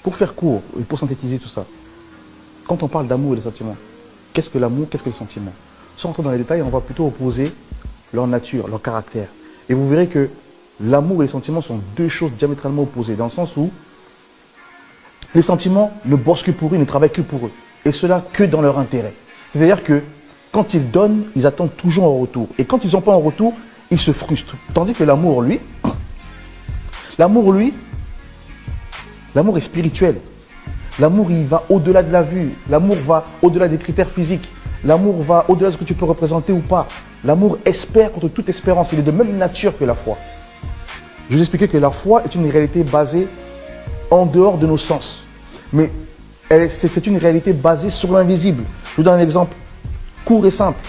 Pour faire court et pour synthétiser tout ça, quand on parle d'amour et de sentiments, qu'est-ce que l'amour, qu'est-ce que le sentiment? Sans rentrer dans les détails, on va plutôt opposer leur nature, leur caractère. Et vous verrez que l'amour et les sentiments sont deux choses diamétralement opposées, dans le sens où les sentiments ne bossent que pour eux, ne travaillent que pour eux. Et cela que dans leur intérêt. C'est-à-dire que quand ils donnent, ils attendent toujours un retour. Et quand ils n'ont pas un retour, ils se frustrent. Tandis que l'amour, lui, l'amour est spirituel. L'amour, il va au-delà de la vue. L'amour va au-delà des critères physiques. L'amour va au-delà de ce que tu peux représenter ou pas. L'amour espère contre toute espérance. Il est de même nature que la foi. Je vous expliquais que la foi est une réalité basée en dehors de nos sens. Mais c'est une réalité basée sur l'invisible. Je vous donne un exemple court et simple.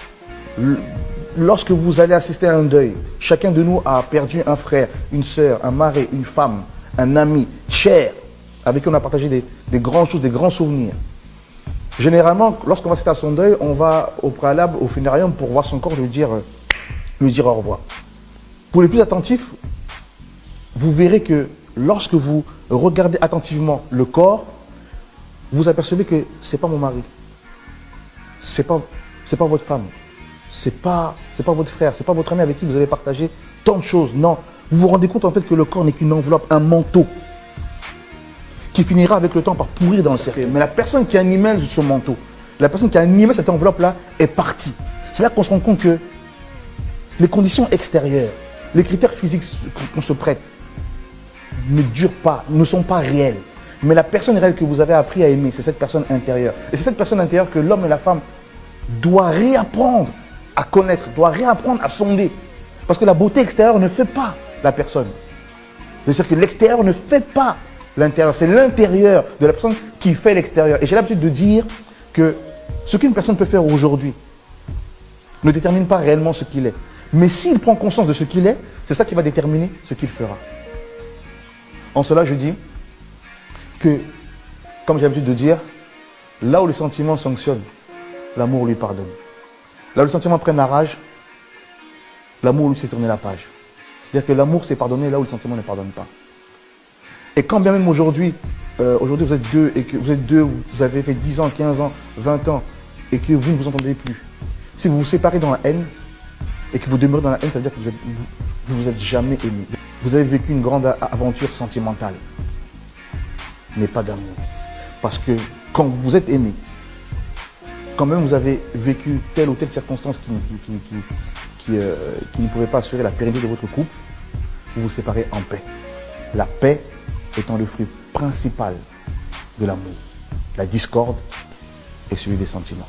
Lorsque vous allez assister à un deuil, chacun de nous a perdu un frère, une sœur, un mari, une femme, un ami cher, avec qui on a partagé des grandes choses, des grands souvenirs. Généralement, lorsqu'on va assister à son deuil, on va au préalable, au funérarium, pour voir son corps, lui dire au revoir. Pour les plus attentifs, vous verrez que lorsque vous regardez attentivement le corps, vous apercevez que ce n'est pas mon mari, c'est pas votre femme, c'est pas votre frère, c'est pas votre ami avec qui vous avez partagé tant de choses. Non, vous vous rendez compte en fait que le corps n'est qu'une enveloppe, un manteau, qui finira avec le temps par pourrir dans le cercueil. Mais la personne qui animait ce manteau, la personne qui animait cette enveloppe-là est partie. C'est là qu'on se rend compte que les conditions extérieures, les critères physiques qu'on se prête, ne durent pas, ne sont pas réels. Mais la personne réelle que vous avez appris à aimer, c'est cette personne intérieure. Et c'est cette personne intérieure que l'homme et la femme doivent réapprendre à connaître, doivent réapprendre à sonder. Parce que la beauté extérieure ne fait pas la personne. C'est-à-dire que l'extérieur ne fait pas l'intérieur. C'est l'intérieur de la personne qui fait l'extérieur. Et j'ai l'habitude de dire que ce qu'une personne peut faire aujourd'hui ne détermine pas réellement ce qu'il est. Mais s'il prend conscience de ce qu'il est, c'est ça qui va déterminer ce qu'il fera. En cela, je dis que, comme j'ai l'habitude de dire, là où les sentiments sanctionnent, l'amour lui pardonne. Là où les sentiments prennent la rage, l'amour lui sait tourner la page. C'est-à-dire que l'amour s'est pardonné là où le sentiment ne pardonne pas. Et quand bien même aujourd'hui, vous êtes deux, et que vous avez fait 10 ans, 15 ans, 20 ans, et que vous ne vous entendez plus. Si vous vous séparez dans la haine, et que vous demeurez dans la haine, ça veut dire que vous ne vous êtes jamais aimé. Vous avez vécu une grande aventure sentimentale, mais pas d'amour. Parce que quand vous êtes aimé, quand même vous avez vécu telle ou telle circonstance qui ne pouvait pas assurer la pérennité de votre couple, vous vous séparez en paix. La paix étant le fruit principal de l'amour. La discorde est celui des sentiments.